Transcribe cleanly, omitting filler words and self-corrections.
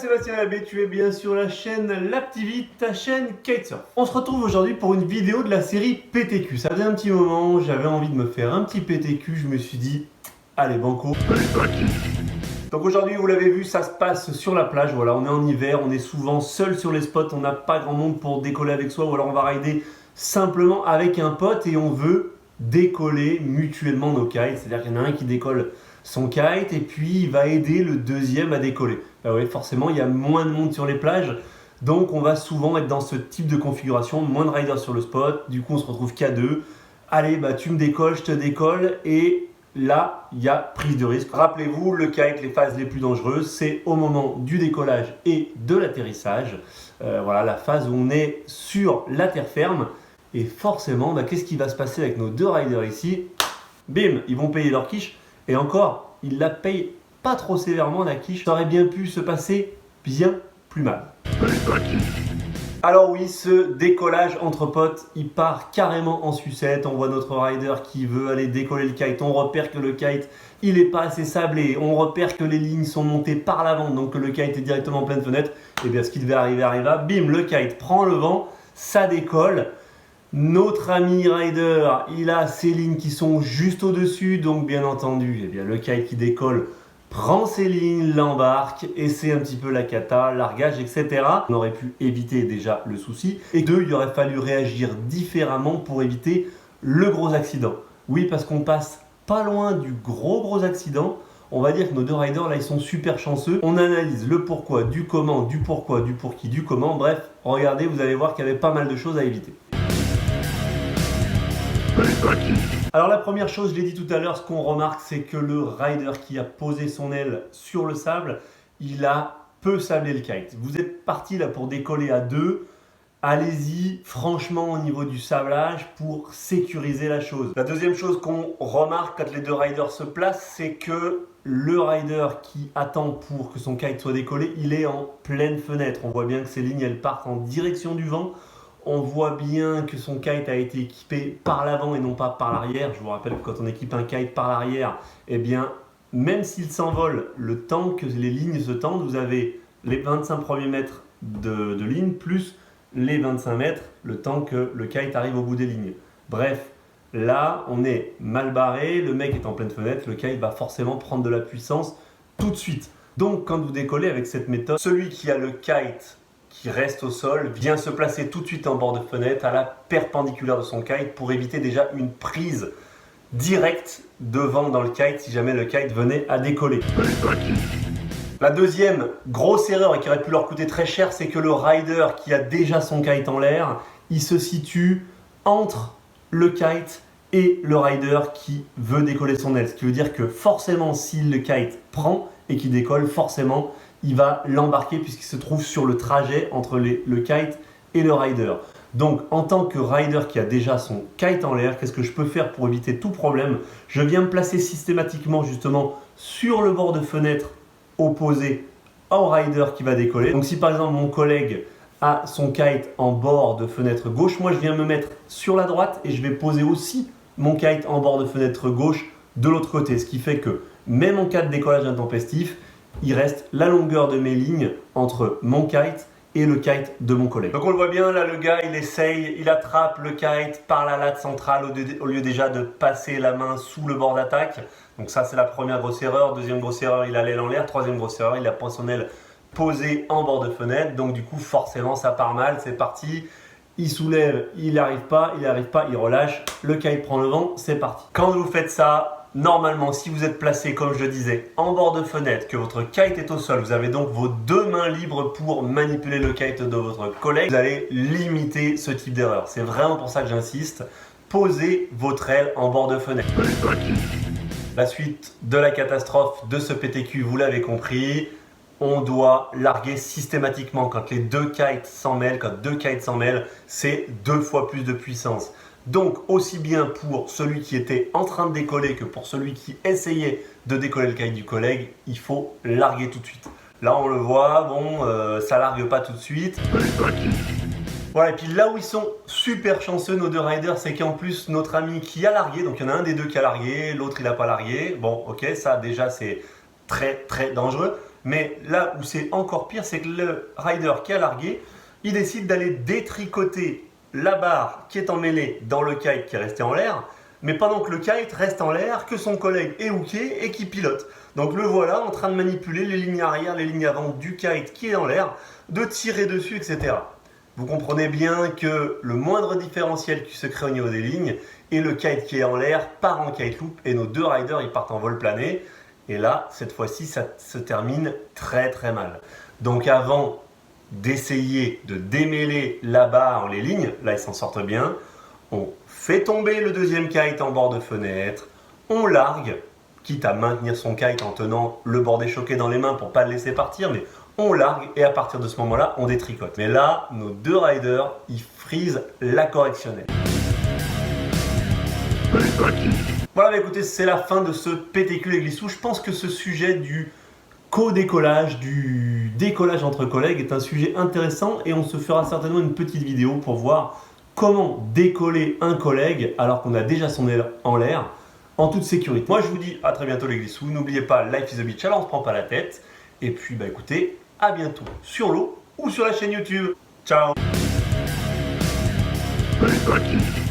Sébastien Labbé, tu es bien sur la chaîne LabTV, ta chaîne Kitesurf. On se retrouve aujourd'hui pour une vidéo de la série PTQ. Ça faisait un petit moment, j'avais envie de me faire un petit PTQ, je me suis dit, allez banco. Donc aujourd'hui, vous l'avez vu, ça se passe sur la plage. Voilà, on est en hiver, on est souvent seul sur les spots, on n'a pas grand monde pour décoller avec soi, ou alors on va rider simplement avec un pote et on veut décoller mutuellement nos kites. C'est-à-dire qu'il y en a un qui décolle son kite et puis il va aider le deuxième à décoller. Ben oui, forcément, il y a moins de monde sur les plages, donc on va souvent être dans ce type de configuration, moins de riders sur le spot, du coup on se retrouve qu'à deux. Allez, bah tu me décolles, je te décolle, et là, il y a prise de risque. Rappelez-vous, le kite, les phases les plus dangereuses, c'est au moment du décollage et de l'atterrissage. Voilà, la phase où on est sur la terre ferme. Et forcément, bah, qu'est-ce qui va se passer avec nos deux riders ici? Bim, ils vont payer leur quiche. Et encore, ils la payent pas trop sévèrement, la quiche. Ça aurait bien pu se passer bien plus mal. Alors oui, ce décollage entre potes, il part carrément en sucette. On voit notre rider qui veut aller décoller le kite. On repère que le kite, il n'est pas assez sablé. On repère que les lignes sont montées par l'avant, donc que le kite est directement en pleine fenêtre. Et bien ce qui devait arriver arriva. Bim, le kite prend le vent, ça décolle. Notre ami rider, il a ses lignes qui sont juste au-dessus, donc bien entendu, eh bien, le kite qui décolle prend ses lignes, l'embarque, et c'est un petit peu la cata, largage, etc. On aurait pu éviter déjà le souci. Et deux, il aurait fallu réagir différemment pour éviter le gros accident. Oui, parce qu'on passe pas loin du gros accident. On va dire que nos deux riders, là, ils sont super chanceux. On analyse le pourquoi, du comment, du pourquoi, du pour qui, du comment. Bref, regardez, vous allez voir qu'il y avait pas mal de choses à éviter. Alors la première chose, je l'ai dit tout à l'heure, ce qu'on remarque, c'est que le rider qui a posé son aile sur le sable, il a peu sablé le kite. Vous êtes parti là pour décoller à deux, allez-y franchement au niveau du sablage pour sécuriser la chose. La deuxième chose qu'on remarque quand les deux riders se placent, c'est que le rider qui attend pour que son kite soit décollé, il est en pleine fenêtre. On voit bien que ces lignes, elles partent en direction du vent. On voit bien que son kite a été équipé par l'avant et non pas par l'arrière. Je vous rappelle que quand on équipe un kite par l'arrière, eh bien, même s'il s'envole, le temps que les lignes se tendent, vous avez les 25 premiers mètres de ligne plus les 25 mètres, le temps que le kite arrive au bout des lignes. Bref, là, on est mal barré, le mec est en pleine fenêtre, le kite va forcément prendre de la puissance tout de suite. Donc, quand vous décollez avec cette méthode, celui qui a le kite qui reste au sol, vient se placer tout de suite en bord de fenêtre à la perpendiculaire de son kite pour éviter déjà une prise directe de vent dans le kite si jamais le kite venait à décoller. La deuxième grosse erreur et qui aurait pu leur coûter très cher, c'est que le rider qui a déjà son kite en l'air, il se situe entre le kite et le rider qui veut décoller son aile. Ce qui veut dire que forcément, si le kite prend et qu'il décolle, forcément, il va l'embarquer puisqu'il se trouve sur le trajet entre le kite et le rider. Donc, en tant que rider qui a déjà son kite en l'air, qu'est-ce que je peux faire pour éviter tout problème? Je viens me placer systématiquement justement sur le bord de fenêtre opposé au rider qui va décoller. Donc, si par exemple mon collègue a son kite en bord de fenêtre gauche, moi je viens me mettre sur la droite et je vais poser aussi mon kite en bord de fenêtre gauche de l'autre côté. Ce qui fait que même en cas de décollage intempestif, il reste la longueur de mes lignes entre mon kite et le kite de mon collègue. Donc on le voit bien, là le gars il essaye, il attrape le kite par la latte centrale au lieu déjà de passer la main sous le bord d'attaque. Donc ça c'est la première grosse erreur. Deuxième grosse erreur, il a l'aile en l'air. Troisième grosse erreur, il a son aile posée en bord de fenêtre. Donc du coup forcément ça part mal, c'est parti. Il soulève, il n'arrive pas, il relâche, le kite prend le vent, c'est parti. Quand vous faites ça, normalement, si vous êtes placé, comme je le disais, en bord de fenêtre, que votre kite est au sol, vous avez donc vos deux mains libres pour manipuler le kite de votre collègue, vous allez limiter ce type d'erreur. C'est vraiment pour ça que j'insiste. Posez votre aile en bord de fenêtre. La suite de la catastrophe de ce PTQ, vous l'avez compris, on doit larguer systématiquement quand les deux kites s'en mêlent. Quand deux kites s'en mêlent, c'est 2 fois plus de puissance. Donc aussi bien pour celui qui était en train de décoller que pour celui qui essayait de décoller le kite du collègue, il faut larguer tout de suite. Là on le voit, bon, ça largue pas tout de suite. Voilà, et puis là où ils sont super chanceux nos deux riders, c'est qu'en plus notre ami qui a largué, donc il y en a un des deux qui a largué, l'autre il n'a pas largué. Bon ok, ça déjà c'est très dangereux. Mais là où c'est encore pire, c'est que le rider qui a largué, il décide d'aller détricoter la barre qui est emmêlée dans le kite qui est resté en l'air, mais pendant que le kite reste en l'air, que son collègue est hooké et qui pilote. Donc le voilà en train de manipuler les lignes arrière, les lignes avant du kite qui est en l'air, de tirer dessus, etc. Vous comprenez bien que le moindre différentiel qui se crée au niveau des lignes et le kite qui est en l'air part en kite loop et nos deux riders ils partent en vol plané. Et là, cette fois-ci, ça se termine très très mal. Donc avant d'essayer de démêler la barre, les lignes, là ils s'en sortent bien, on fait tomber le deuxième kite en bord de fenêtre, on largue, quitte à maintenir son kite en tenant le bord déchoqué dans les mains pour ne pas le laisser partir, mais on largue et à partir de ce moment-là, on détricote. Mais là, nos deux riders, ils frisent la correctionnelle. Voilà, bah écoutez, c'est la fin de ce PTQ les glissous. Je pense que ce sujet du co-décollage, du décollage entre collègues est un sujet intéressant et on se fera certainement une petite vidéo pour voir comment décoller un collègue alors qu'on a déjà son aile en l'air en toute sécurité. Moi je vous dis à très bientôt les glissous. N'oubliez pas, life is a beach, alors on ne se prend pas la tête. Et puis bah écoutez, à bientôt sur l'eau ou sur la chaîne YouTube. Ciao.